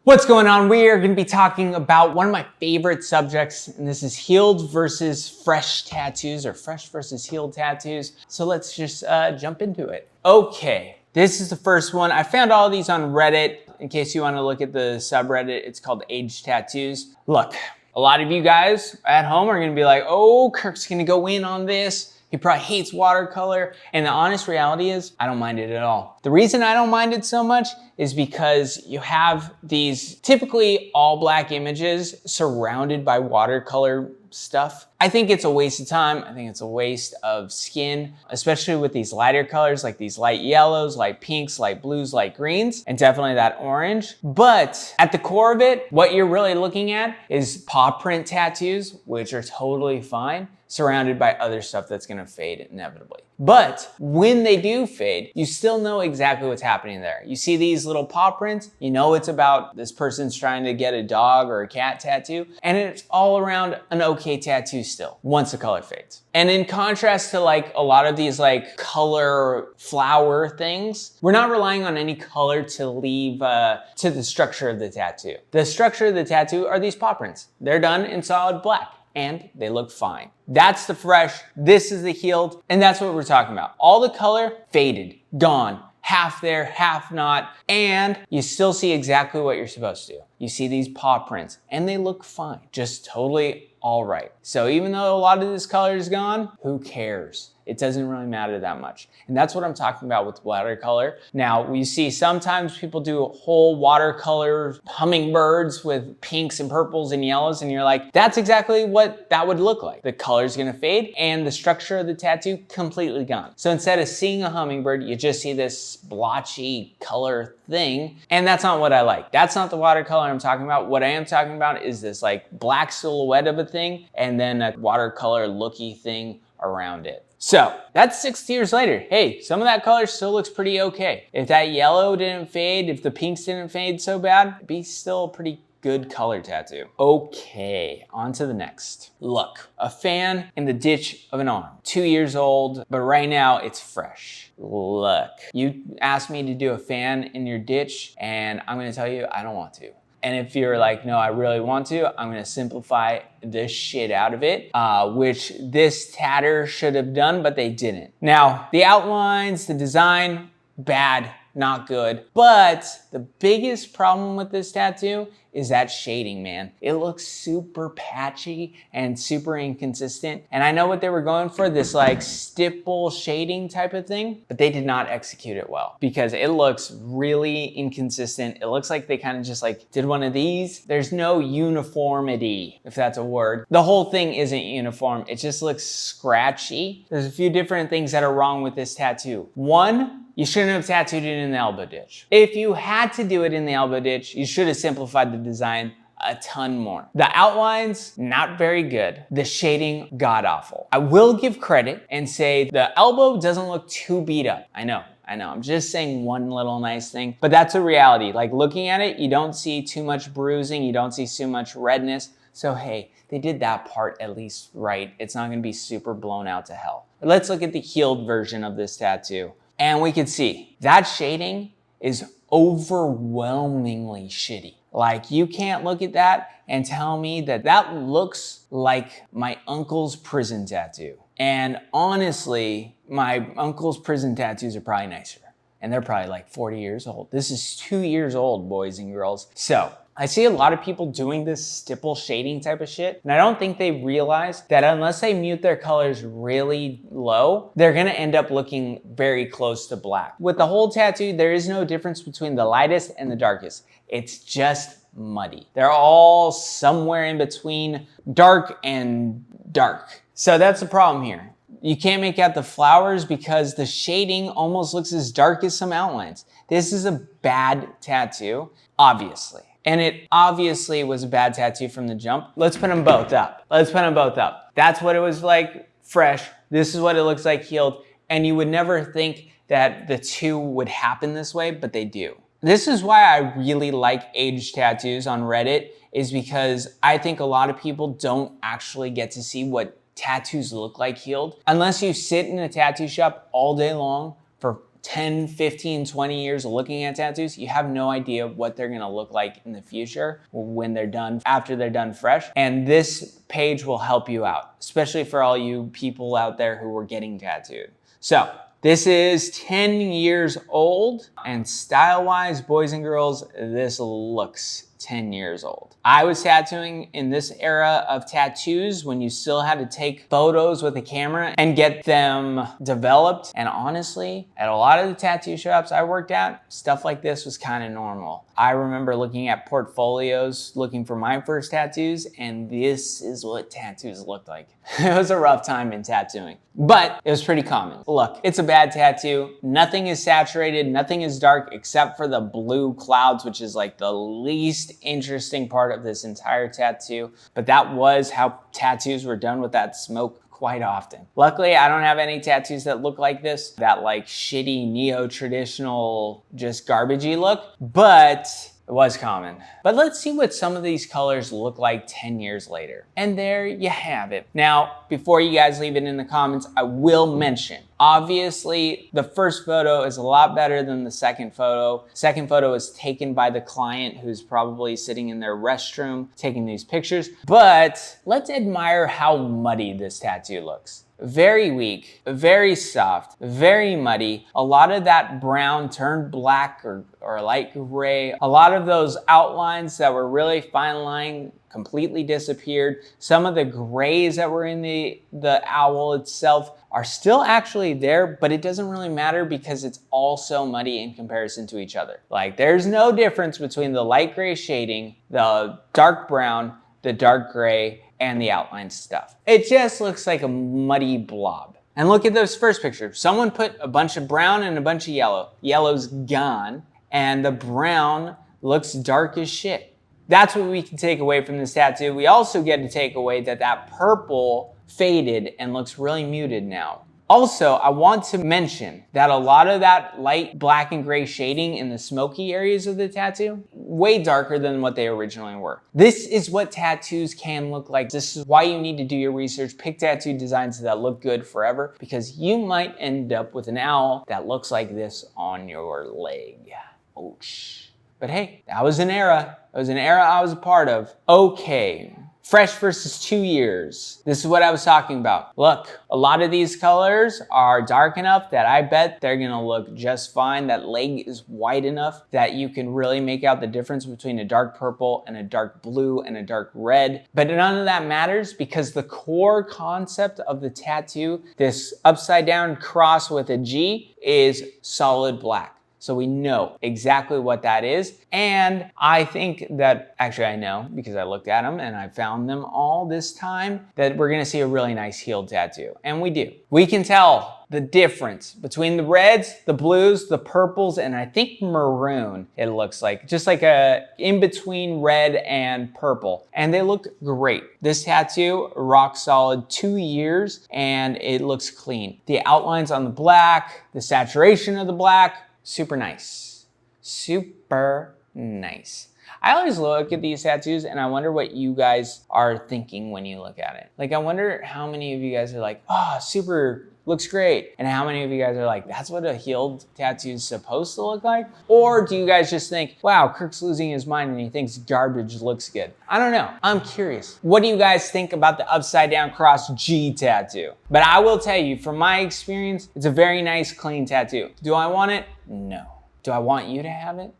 What's going on? We are going to be talking about one of my favorite subjects, and this is healed versus fresh tattoos, or fresh versus healed tattoos. So let's just jump into it. Okay, this is the first one. I found all of these on Reddit. In case you want to look at the subreddit, it's called Age Tattoos. Look, a lot of you guys at home are going to be like, oh, Kirk's going to go in on this. He probably hates watercolor. And the honest reality is, I don't mind it at all. The reason I don't mind it so much is because you have these typically all black images surrounded by watercolor stuff. I think it's a waste of time. I think it's a waste of skin, especially with these lighter colors like these light yellows, light pinks, light blues, light greens, and definitely that orange. But at the core of it, what you're really looking at is paw print tattoos, which are totally fine, surrounded by other stuff that's gonna fade inevitably. But when they do fade, you still know exactly what's happening there. You see these little paw prints, you know it's about this person's trying to get a dog or a cat tattoo, and it's all around an okay tattoo still, once the color fades. And in contrast to like a lot of these like color flower things, we're not relying on any color to leave to the structure of the tattoo. The structure of the tattoo are these paw prints. They're done in solid black, and they look fine. That's the fresh, this is the healed, and that's what we're talking about. All the color faded, gone, half there, half not, and you still see exactly what you're supposed to do. You see these paw prints, and they look fine, just totally all right. So even though a lot of this color is gone, who cares? It doesn't really matter that much. And that's what I'm talking about with watercolor. Now, we see sometimes people do whole watercolor hummingbirds with pinks and purples and yellows, and you're like, that's exactly what that would look like. The color's gonna fade and the structure of the tattoo completely gone. So instead of seeing a hummingbird, you just see this blotchy color thing, and that's not what I like. That's not the watercolor I'm talking about. What I am talking about is this like black silhouette of a thing and then a watercolor looky thing around it. So that's 6 years later. Hey, some of that color still looks pretty okay. If that yellow didn't fade, if the pinks didn't fade so bad, it'd be still a pretty good color tattoo. Okay, on to the next. Look, a fan in the ditch of an arm. 2 years old, but right now it's fresh. Look, you asked me to do a fan in your ditch, and I'm gonna tell you, I don't want to. And if you're like, no, I really want to, I'm gonna simplify the shit out of it, which this tatter should have done, but they didn't. Now, the outlines, the design, bad, not good. But the biggest problem with this tattoo is that shading, man. It looks super patchy and super inconsistent. And I know what they were going for, this like stipple shading type of thing, but they did not execute it well because it looks really inconsistent. It looks like they kind of just like did one of these. There's no uniformity, if that's a word. The whole thing isn't uniform. It just looks scratchy. There's a few different things that are wrong with this tattoo. One, you shouldn't have tattooed it in the elbow ditch. If you had to do it in the elbow ditch, you should have simplified the design a ton more. The outlines, not very good. The shading, god-awful. I will give credit and say the elbow doesn't look too beat up. I know. I'm just saying one little nice thing, but that's a reality. Like looking at it, you don't see too much bruising. You don't see too much redness. So hey, they did that part at least right. It's not gonna be super blown out to hell. But let's look at the healed version of this tattoo. And we can see that shading is overwhelmingly shitty. Like you can't look at that and tell me that that looks like my uncle's prison tattoo. And honestly, my uncle's prison tattoos are probably nicer. And they're probably like 40 years old. This is 2 years old, boys and girls. So I see a lot of people doing this stipple shading type of shit, and I don't think they realize that unless they mute their colors really low, they're gonna end up looking very close to black. With the whole tattoo, there is no difference between the lightest and the darkest. It's just muddy. They're all somewhere in between dark and dark. So that's the problem here. You can't make out the flowers because the shading almost looks as dark as some outlines. This is a bad tattoo, obviously. And it obviously was a bad tattoo from the jump. Let's put them both up. Let's put them both up. That's what it was like fresh. This is what it looks like healed. And you would never think that the two would happen this way, but they do. This is why I really like age tattoos on Reddit, is because I think a lot of people don't actually get to see what tattoos look like healed. Unless you sit in a tattoo shop all day long for 10, 15, 20 years of looking at tattoos, you have no idea what they're gonna look like in the future when they're done, after they're done fresh. And this page will help you out, especially for all you people out there who are getting tattooed. So this is 10 years old, and style-wise, boys and girls, this looks 10 years old. I was tattooing in this era of tattoos when you still had to take photos with a camera and get them developed. And honestly, at a lot of the tattoo shops I worked at, stuff like this was kind of normal. I remember looking at portfolios, looking for my first tattoos, and this is what tattoos looked like. It was a rough time in tattooing, but it was pretty common. Look, it's a bad tattoo. Nothing is saturated, nothing is dark except for the blue clouds, which is like the least interesting part of this entire tattoo. But that was how tattoos were done with that smoke quite often. Luckily, I don't have any tattoos that look like this, that like shitty neo-traditional, just garbagey look, but it was common. But let's see what some of these colors look like 10 years later. And there you have it. Now, before you guys leave it in the comments, I will mention, obviously, the first photo is a lot better than the second photo. Second photo is taken by the client who's probably sitting in their restroom taking these pictures. But let's admire how muddy this tattoo looks. Very weak, very soft, very muddy. A lot of that brown turned black or light gray. A lot of those outlines that were really fine line completely disappeared. Some of the grays that were in the owl itself are still actually there, but it doesn't really matter because it's all so muddy in comparison to each other. Like, there's no difference between the light gray shading, the dark brown, the dark gray, and the outline stuff. It just looks like a muddy blob. And look at those first pictures. Someone put a bunch of brown and a bunch of yellow. Yellow's gone, and the brown looks dark as shit. That's what we can take away from this tattoo. We also get to take away that purple faded and looks really muted now. Also, I want to mention that a lot of that light black and gray shading in the smoky areas of the tattoo, way darker than what they originally were. This is what tattoos can look like. This is why you need to do your research, pick tattoo designs that look good forever, because you might end up with an owl that looks like this on your leg. Ouch. But hey, that was an era. It was an era I was a part of. Okay. Fresh versus 2 years. This is what I was talking about. Look, a lot of these colors are dark enough that I bet they're gonna look just fine. That leg is white enough that you can really make out the difference between a dark purple and a dark blue and a dark red. But none of that matters because the core concept of the tattoo, this upside down cross with a G, is solid black. So we know exactly what that is. And I think that, actually I know because I looked at them and I found them all this time, that we're gonna see a really nice healed tattoo. And we do. We can tell the difference between the reds, the blues, the purples, and I think maroon, it looks like. Just like a in-between red and purple. And they look great. This tattoo, rock solid 2 years, and it looks clean. The outlines on the black, the saturation of the black, super nice. Super nice. I always look at these tattoos and I wonder what you guys are thinking when you look at it. Like, I wonder how many of you guys are like, oh, super, looks great. And how many of you guys are like, that's what a healed tattoo is supposed to look like? Or do you guys just think, wow, Kirk's losing his mind and he thinks garbage looks good? I don't know. I'm curious. What do you guys think about the upside down cross G tattoo? But I will tell you, from my experience, it's a very nice, clean tattoo. Do I want it? No. Do I want you to have it?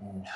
No.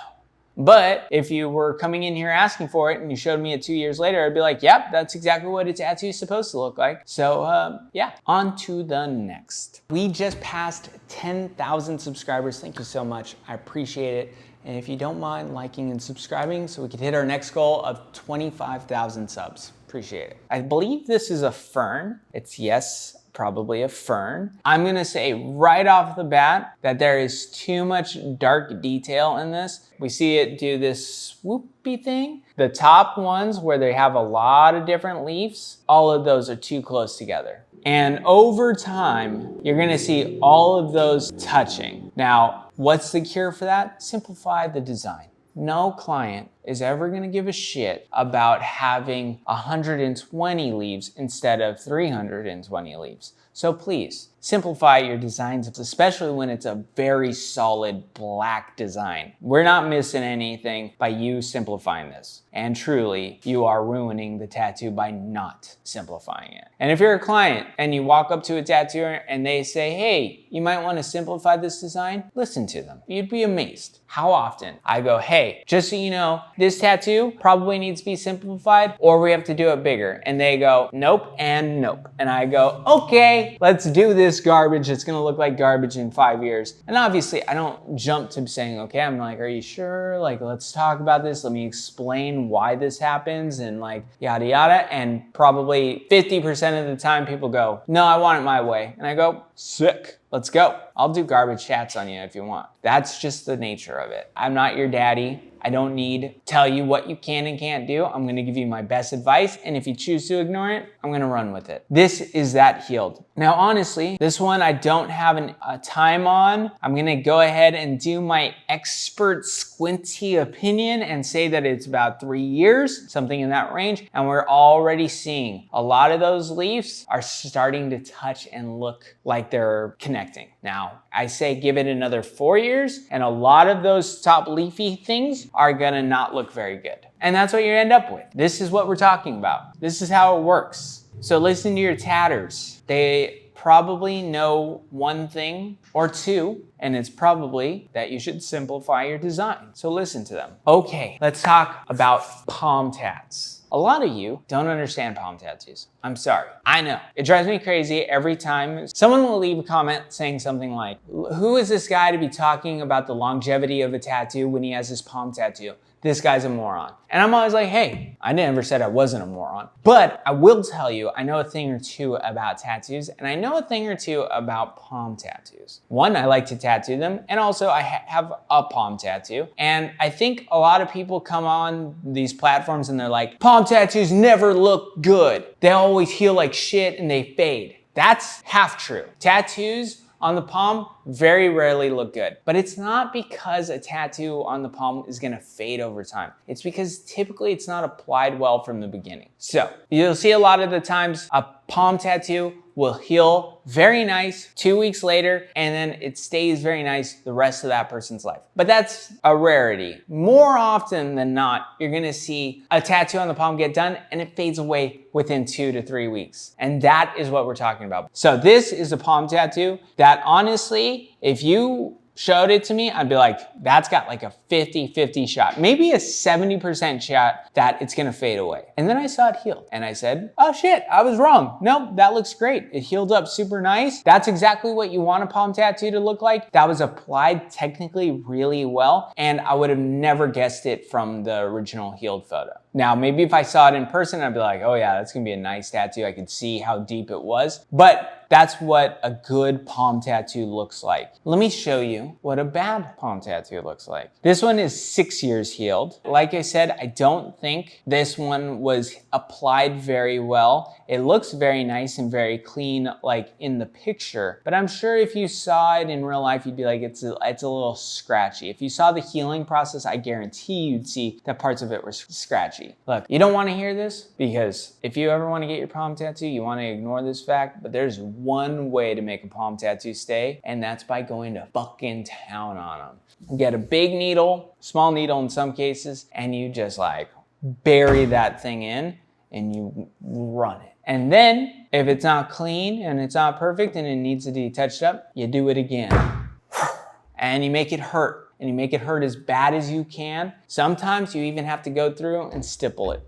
But if you were coming in here asking for it and you showed me it 2 years later, I'd be like, yep, that's exactly what a tattoo is supposed to look like. So yeah, on to the next. We just passed 10,000 subscribers. Thank you so much. I appreciate it. And if you don't mind liking and subscribing so we can hit our next goal of 25,000 subs. Appreciate it. I believe this is a fern. It's, yes, probably a fern. I'm gonna say right off the bat that there is too much dark detail in this. We see it do this swoopy thing. The top ones where they have a lot of different leaves, all of those are too close together. And over time, you're gonna see all of those touching. Now, what's the cure for that? Simplify the design. No client is ever gonna give a shit about having 120 leaves instead of 320 leaves. So please, simplify your designs, especially when it's a very solid black design. We're not missing anything by you simplifying this. And truly, you are ruining the tattoo by not simplifying it. And if you're a client and you walk up to a tattooer and they say, hey, you might want to simplify this design, listen to them. You'd be amazed how often I go, hey, just so you know, this tattoo probably needs to be simplified or we have to do it bigger. And they go, nope and nope. And I go, okay, let's do this garbage. It's gonna look like garbage in 5 years. And obviously I don't jump to saying, okay, I'm like, are you sure? Like, let's talk about this. Let me explain why this happens and like yada yada. And probably 50% of the time people go, no, I want it my way. And I go, sick. Let's go. I'll do garbage chats on you if you want. That's just the nature of it. I'm not your daddy. I don't need to tell you what you can and can't do. I'm gonna give you my best advice, and if you choose to ignore it, I'm gonna run with it. This is that healed. Now, honestly, this one I don't have a time on. I'm gonna go ahead and do my expert squinty opinion and say that it's about 3 years, something in that range, and we're already seeing a lot of those leaves are starting to touch and look like they're connecting. Now, I say give it another 4 years, and a lot of those top leafy things are gonna not look very good. And that's what you end up with. This is what we're talking about. This is how it works. So listen to your tatters. They probably know one thing or two, and it's probably that you should simplify your design. So listen to them. Okay, let's talk about palm tats. A lot of you don't understand palm tattoos. I'm sorry. I know. It drives me crazy every time someone will leave a comment saying something like, who is this guy to be talking about the longevity of a tattoo when he has his palm tattoo? This guy's a moron. And I'm always like, hey, I never said I wasn't a moron. But I will tell you, I know a thing or two about tattoos, and I know a thing or two about palm tattoos. One, I like to tattoo them, and also I have a palm tattoo. And I think a lot of people come on these platforms and they're like, palm tattoos never look good. They always heal like shit and they fade. That's half true. Tattoos on the palm very rarely look good. But it's not because a tattoo on the palm is gonna fade over time. It's because typically it's not applied well from the beginning. So you'll see a lot of the times a palm tattoo will heal very nice 2 weeks later, and then it stays very nice the rest of that person's life. But that's a rarity. More often than not, you're gonna see a tattoo on the palm get done and it fades away within 2 to 3 weeks. And that is what we're talking about. So this is a palm tattoo that honestly, if you showed it to me, I'd be like, that's got like a 50-50 shot, maybe a 70% shot that it's gonna fade away. And then I saw it heal and I said, oh shit, I was wrong. Nope, that looks great. It healed up super nice. That's exactly what you want a palm tattoo to look like. That was applied technically really well, and I would have never guessed it from the original healed photo. Now, maybe if I saw it in person, I'd be like, oh yeah, that's gonna be a nice tattoo. I could see how deep it was, but that's what a good palm tattoo looks like. Let me show you what a bad palm tattoo looks like. This one is 6 years healed. Like I said, I don't think this one was applied very well. It looks very nice and very clean, like in the picture, but I'm sure if you saw it in real life, you'd be like, it's a little scratchy. If you saw the healing process, I guarantee you'd see that parts of it were scratchy. Look, you don't want to hear this because if you ever want to get your palm tattoo, you want to ignore this fact, but there's one way to make a palm tattoo stay, and that's by going to fucking town on them. You get a big needle, small needle in some cases, and you just like bury that thing in and you run it. And then if it's not clean and it's not perfect and it needs to be touched up, you do it again. And you make it hurt. And you make it hurt as bad as you can. Sometimes you even have to go through and stipple it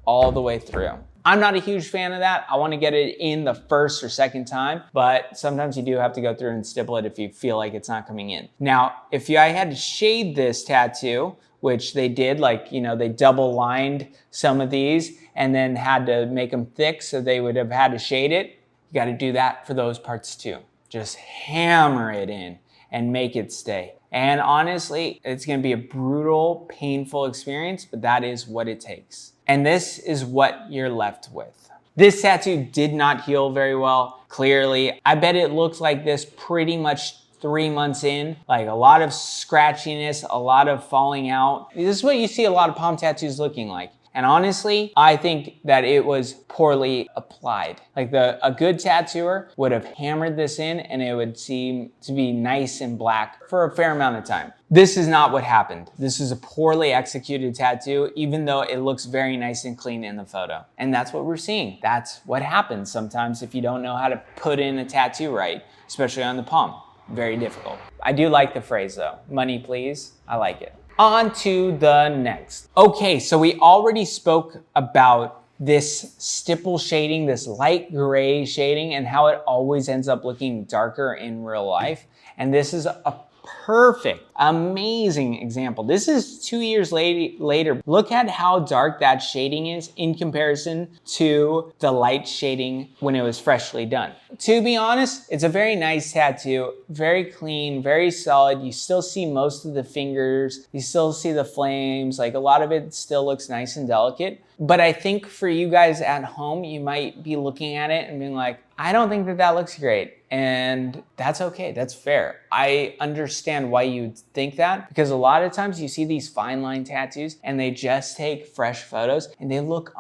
all the way through. I'm not a huge fan of that. I want to get it in the first or second time, but sometimes you do have to go through and stipple it if you feel like it's not coming in. Now, if I had to shade this tattoo, which they did, like, you know, they double lined some of these and then had to make them thick so they would have had to shade it. You got to do that for those parts too. Just hammer it in and make it stay. And honestly, it's gonna be a brutal, painful experience, but that is what it takes. And this is what you're left with. This tattoo did not heal very well, clearly. I bet it looks like this pretty much 3 months in, like a lot of scratchiness, a lot of falling out. This is what you see a lot of palm tattoos looking like. And honestly, I think that it was poorly applied. Like a good tattooer would have hammered this in and it would seem to be nice and black for a fair amount of time. This is not what happened. This is a poorly executed tattoo, even though it looks very nice and clean in the photo. And that's what we're seeing. That's what happens sometimes if you don't know how to put in a tattoo right, especially on the palm. Very difficult. I do like the phrase though. Money please. I like it. On to the next. Okay, so we already spoke about this stipple shading, this light gray shading, and how it always ends up looking darker in real life. And this is a perfect, amazing example. This is 2 years later. Look at how dark that shading is in comparison to the light shading when it was freshly done. To be honest, it's a very nice tattoo, very clean, very solid. You still see most of the fingers. You still see the flames. Like a lot of it still looks nice and delicate. But I think for you guys at home, you might be looking at it and being like, I don't think that looks great. And that's okay, that's fair. I understand why you'd think that, because a lot of times you see these fine line tattoos and they just take fresh photos and they look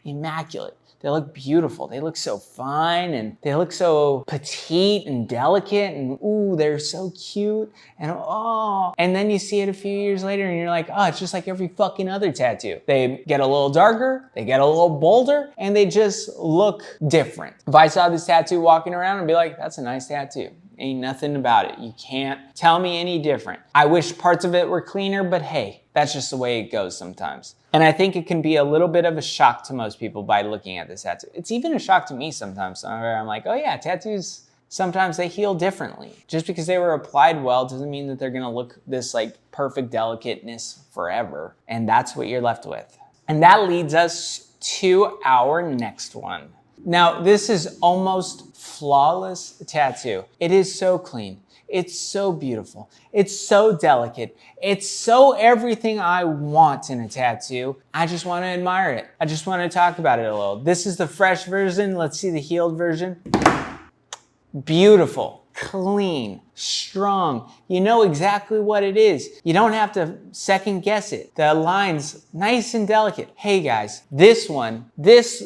immaculate. They look beautiful. They look so fine and they look so petite and delicate and ooh, they're so cute and oh. And then you see it a few years later and you're like, oh, it's just like every fucking other tattoo. They get a little darker, they get a little bolder, and they just look different. If I saw this tattoo walking around, I'd be like, that's a nice tattoo. Ain't nothing about it. You can't tell me any different. I wish parts of it were cleaner, but hey, that's just the way it goes sometimes. And I think it can be a little bit of a shock to most people by looking at this tattoo. It's even a shock to me sometimes. I'm like, oh yeah, tattoos, sometimes they heal differently. Just because they were applied well doesn't mean that they're gonna look this like perfect delicateness forever. And that's what you're left with. And that leads us to our next one. Now, this is almost flawless tattoo. It is so clean. It's so beautiful. It's so delicate. It's so everything I want in a tattoo. I just want to admire it. I just want to talk about it a little. This is the fresh version. Let's see the healed version. Beautiful, clean, strong. You know exactly what it is. You don't have to second guess it. The line's nice and delicate. Hey guys, this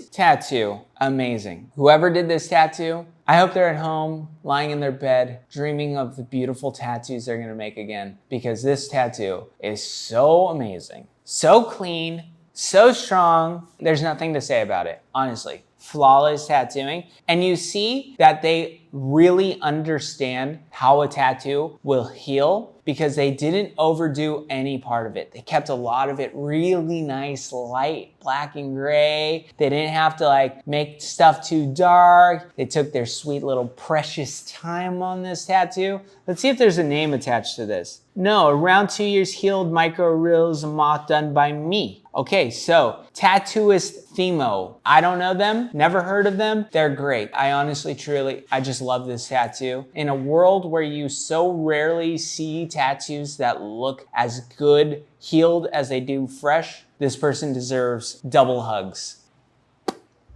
tattoo, amazing. Whoever did this tattoo, I hope they're at home, lying in their bed, dreaming of the beautiful tattoos they're gonna make again, because this tattoo is so amazing, so clean, so strong. There's nothing to say about it, honestly. Flawless tattooing. And you see that they really understand how a tattoo will heal because they didn't overdo any part of it. They kept a lot of it really nice, light, black and gray. They didn't have to like make stuff too dark. They took their sweet little precious time on this tattoo. Let's see if there's a name attached to this. No, around 2 years healed micro realism moth done by me. Okay, so Tattooist Themo. I don't know them, never heard of them. They're great. I honestly, truly, I just love this tattoo. In a world where you so rarely see tattoos that look as good healed as they do fresh, this person deserves double hugs.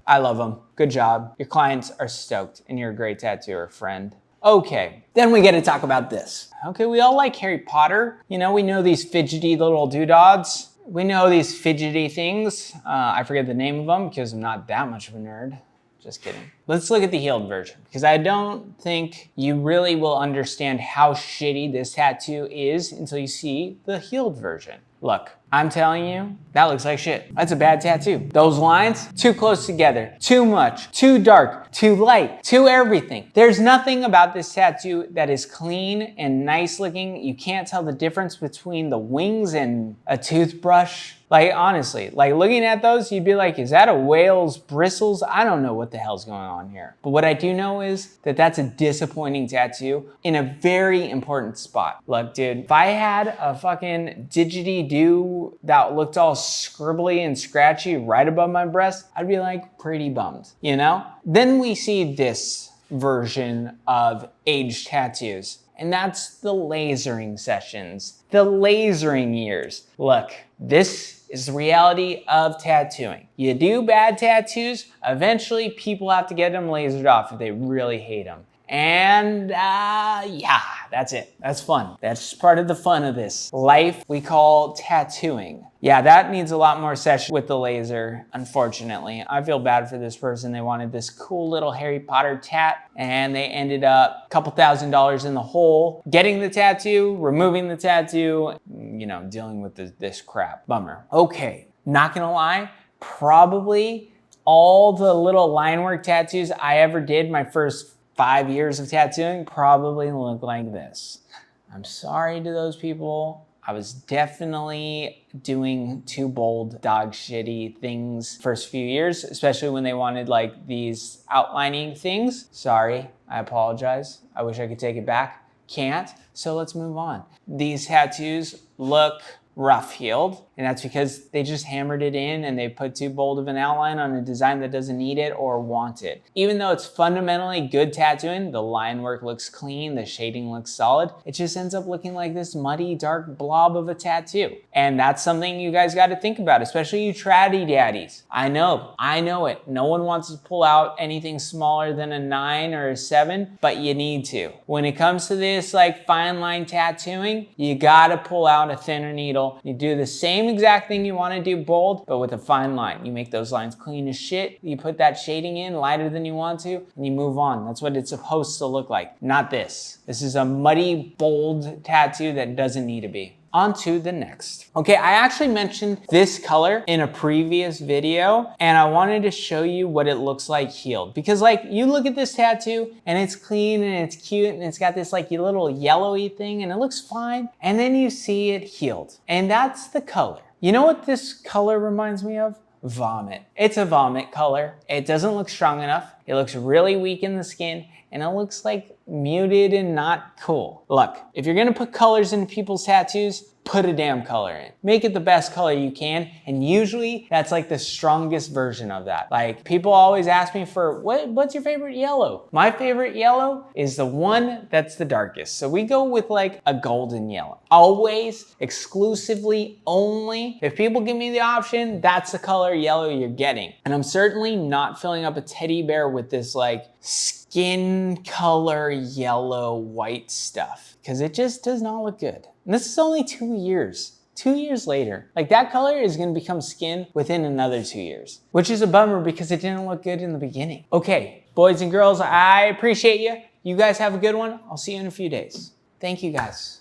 I love them. Good job. Your clients are stoked and you're a great tattooer, friend. Okay, then we get to talk about this. Okay, we all like Harry Potter. You know, we know these fidgety little doodads. We know these fidgety things. I forget the name of them because I'm not that much of a nerd. Just kidding. Let's look at the healed version because I don't think you really will understand how shitty this tattoo is until you see the healed version. Look, I'm telling you, that looks like shit. That's a bad tattoo. Those lines, too close together, too much, too dark, too light, too everything. There's nothing about this tattoo that is clean and nice looking. You can't tell the difference between the wings and a toothbrush. Like honestly, like looking at those, you'd be like, is that a whale's bristles? I don't know what the hell's going on here. But what I do know is that that's a disappointing tattoo in a very important spot. Look, dude, if I had a fucking didgeridoo that looked all scribbly and scratchy right above my breast, I'd be like pretty bummed, you know? Then we see this version of aged tattoos. And that's the lasering sessions, the lasering years. Look, this is the reality of tattooing. You do bad tattoos, eventually people have to get them lasered off if they really hate them. And yeah, that's it. That's fun. That's just part of the fun of this life we call tattooing. Yeah, that needs a lot more session with the laser, unfortunately. I feel bad for this person. They wanted this cool little Harry Potter tat, and they ended up a couple $1,000s in the hole, getting the tattoo, removing the tattoo, you know, dealing with this crap. Bummer. Okay, not gonna lie, probably all the little line work tattoos I ever did my first 5 years of tattooing probably look like this. I'm sorry to those people. I was definitely doing too bold, dog shitty things first few years, especially when they wanted like these outlining things. Sorry, I apologize. I wish I could take it back. Can't, so let's move on. These tattoos look rough healed, and that's because they just hammered it in and they put too bold of an outline on a design that doesn't need it or want it. Even though it's fundamentally good tattooing, the line work looks clean, the shading looks solid, it just ends up looking like this muddy, dark blob of a tattoo. And that's something you guys got to think about, especially you traddy daddies. I know it. No one wants to pull out anything smaller than a 9 or a 7, but you need to. When it comes to this like fine line tattooing, you got to pull out a thinner needle. You do the same exact thing you want to do bold, but with a fine line. You make those lines clean as shit. You put that shading in lighter than you want to, and you move on. That's what it's supposed to look like. Not this. This is a muddy, bold tattoo that doesn't need to be. On to the next. Okay, I actually mentioned this color in a previous video, and I wanted to show you what it looks like healed. Because like, you look at this tattoo and it's clean and it's cute and it's got this like little yellowy thing and it looks fine. And then you see it healed. And that's the color. You know what this color reminds me of? Vomit. It's a vomit color. It doesn't look strong enough. It looks really weak in the skin, and it looks like muted and not cool. Look, if you're gonna put colors in people's tattoos, put a damn color in. Make it the best color you can, and usually that's like the strongest version of that. Like, people always ask me for, what's your favorite yellow? My favorite yellow is the one that's the darkest. So we go with like a golden yellow. Always, exclusively, only, if people give me the option, that's the color yellow you're getting. And I'm certainly not filling up a teddy bear with this like skin color yellow white stuff, because it just does not look good. And this is only 2 years. 2 years later. Like, that color is gonna become skin within another 2 years, which is a bummer because it didn't look good in the beginning. Okay, boys and girls, I appreciate you. You guys have a good one. I'll see you in a few days. Thank you guys.